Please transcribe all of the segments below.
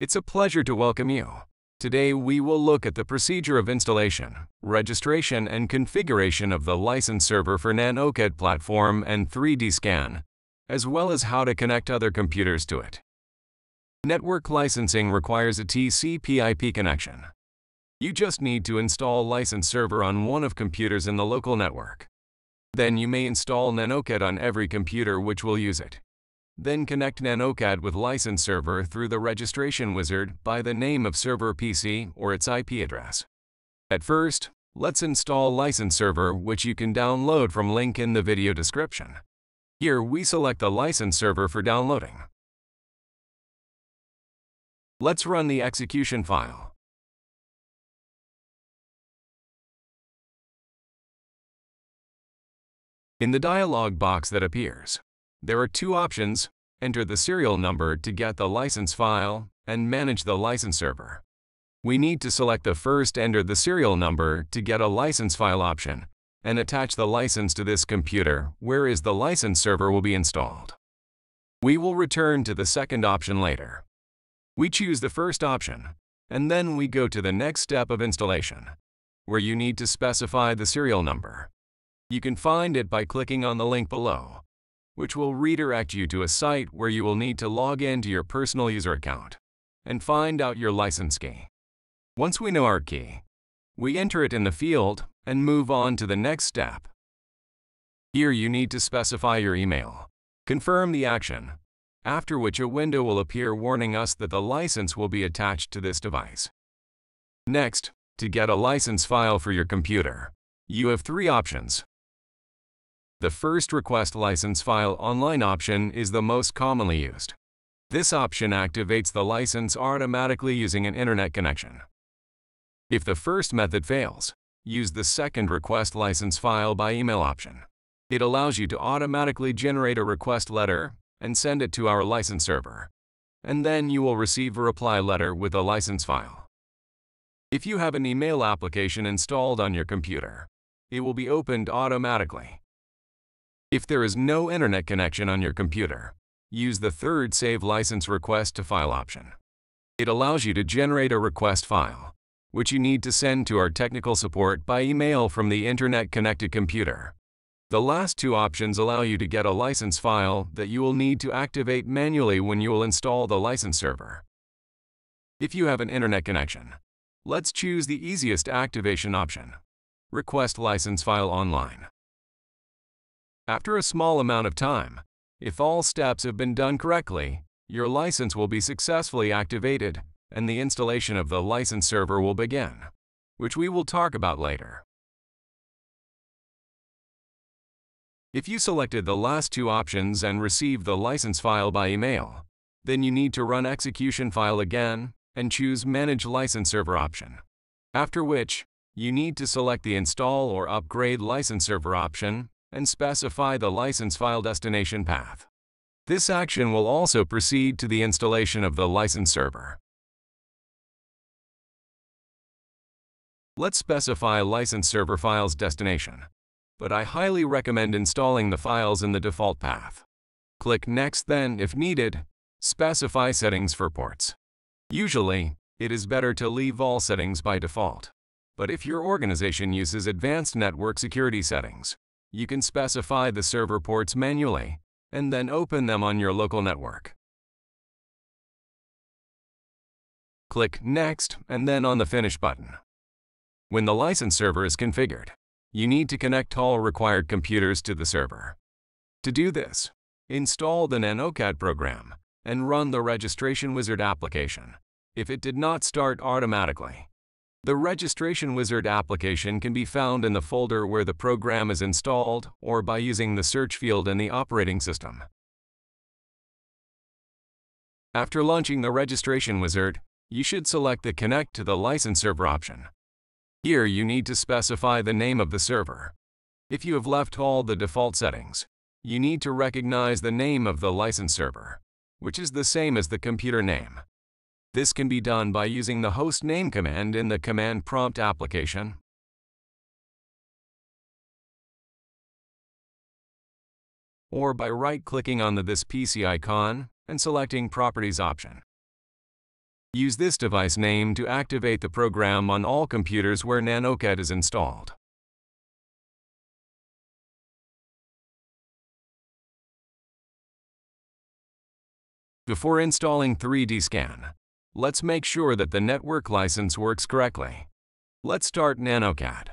It's a pleasure to welcome you. Today we will look at the procedure of installation, registration, and configuration of the license server for nanoCAD platform and 3DScan, as well as how to connect other computers to it. Network licensing requires a TCP/IP connection. You just need to install license server on one of computers in the local network. Then you may install nanoCAD on every computer which will use it. Then connect nanoCAD with license server through the registration wizard by the name of server PC or its IP address. At first, let's install license server, which you can download from link in the video description. Here we select the license server for downloading. Let's run the execution file. In the dialog box that appears, there are two options: enter the serial number to get the license file and manage the license server. We need to select the first enter the serial number to get a license file option and attach the license to this computer whereas the license server will be installed. We will return to the second option later. We choose the first option and then we go to the next step of installation, where you need to specify the serial number. You can find it by clicking on the link below, which will redirect you to a site where you will need to log into your personal user account and find out your license key. Once we know our key, we enter it in the field and move on to the next step. Here you need to specify your email, confirm the action, after which a window will appear warning us that the license will be attached to this device. Next, to get a license file for your computer, you have three options. The first request license file online option is the most commonly used. This option activates the license automatically using an internet connection. If the first method fails, use the second request license file by email option. It allows you to automatically generate a request letter and send it to our license server, and then you will receive a reply letter with a license file. If you have an email application installed on your computer, it will be opened automatically. If there is no internet connection on your computer, use the third Save License Request to File option. It allows you to generate a request file, which you need to send to our technical support by email from the internet-connected computer. The last two options allow you to get a license file that you will need to activate manually when you will install the license server. If you have an internet connection, let's choose the easiest activation option: Request License File Online. After a small amount of time, if all steps have been done correctly, your license will be successfully activated and the installation of the license server will begin, which we will talk about later. If you selected the last two options and received the license file by email, then you need to run execution file again and choose Manage License Server option, after which you need to select the Install or Upgrade License Server option and specify the license file destination path. This action will also proceed to the installation of the license server. Let's specify license server file's destination, but I highly recommend installing the files in the default path. Click Next, then, if needed, specify settings for ports. Usually, it is better to leave all settings by default, but if your organization uses advanced network security settings, you can specify the server ports manually and then open them on your local network. Click Next and then on the Finish button. When the license server is configured, you need to connect all required computers to the server. To do this, install the nanoCAD program and run the Registration Wizard application if it did not start automatically. The Registration Wizard application can be found in the folder where the program is installed or by using the search field in the operating system. After launching the Registration Wizard, you should select the Connect to the License Server option. Here you need to specify the name of the server. If you have left all the default settings, you need to recognize the name of the license server, which is the same as the computer name. This can be done by using the host name command in the command prompt application, or by right-clicking on the This PC icon and selecting Properties option. Use this device name to activate the program on all computers where nanoCAD is installed. Before installing 3DScan, let's make sure that the network license works correctly. Let's start nanoCAD.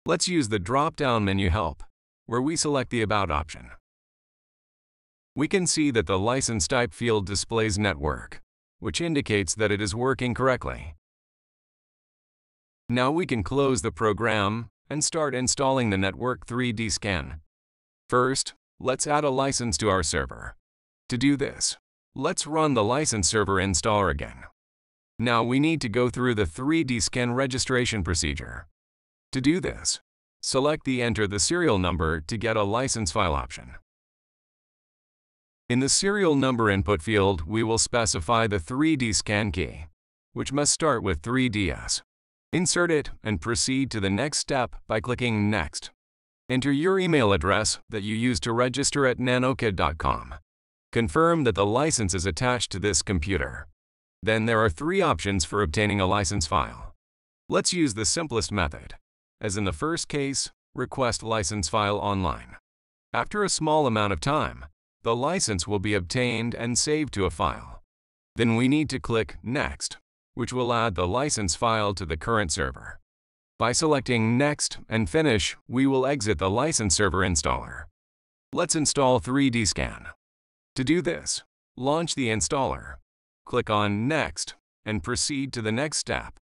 Let's use the drop-down menu Help, where we select the About option. We can see that the license type field displays Network, which indicates that it is working correctly. Now we can close the program and start installing the Network 3DScan. First, let's add a license to our server. To do this, let's run the license server installer again. Now we need to go through the 3DScan registration procedure. To do this, select the Enter the serial number to get a license file option. In the serial number input field, we will specify the 3DScan key, which must start with 3DS. Insert it and proceed to the next step by clicking Next. Enter your email address that you used to register at nanocad.com. Confirm that the license is attached to this computer. Then there are 3 options for obtaining a license file. Let's use the simplest method. As in the first case, request license file online. After a small amount of time, the license will be obtained and saved to a file. Then we need to click Next, which will add the license file to the current server. By selecting Next and Finish, we will exit the license server installer. Let's install 3DScan. To do this, launch the installer, click on Next, and proceed to the next step.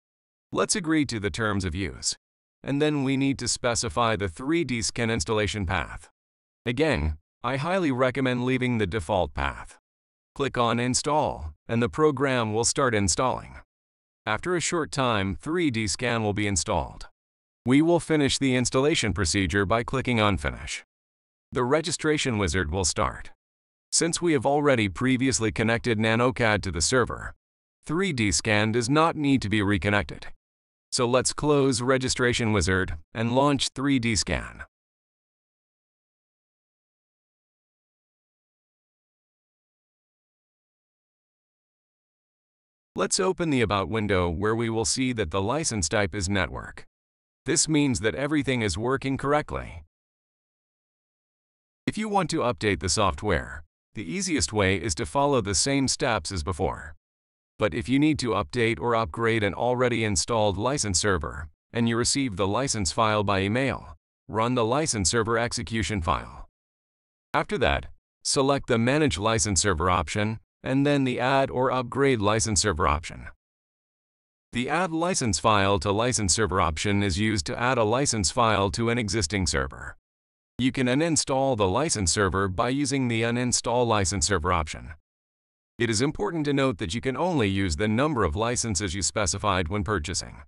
Let's agree to the terms of use, and then we need to specify the 3DScan installation path. Again, I highly recommend leaving the default path. Click on Install, and the program will start installing. After a short time, 3DScan will be installed. We will finish the installation procedure by clicking on Finish. The registration wizard will start. Since we have already previously connected nanoCAD to the server, 3DScan does not need to be reconnected. So let's close Registration Wizard and launch 3DScan. Let's open the About window where we will see that the license type is Network. This means that everything is working correctly. If you want to update the software, the easiest way is to follow the same steps as before. But if you need to update or upgrade an already installed license server, and you receive the license file by email, run the license server execution file. After that, select the Manage License Server option, and then the Add or Upgrade License Server option. The Add License File to License Server option is used to add a license file to an existing server. You can uninstall the license server by using the Uninstall License Server option. It is important to note that you can only use the number of licenses you specified when purchasing.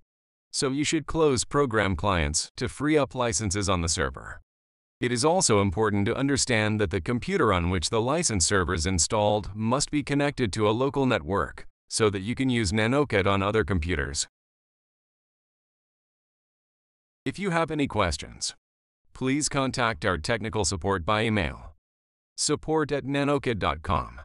So you should close Program Clients to free up licenses on the server. It is also important to understand that the computer on which the license server is installed must be connected to a local network so that you can use nanoCAD on other computers. If you have any questions, please contact our technical support by email, support@nanocad.com.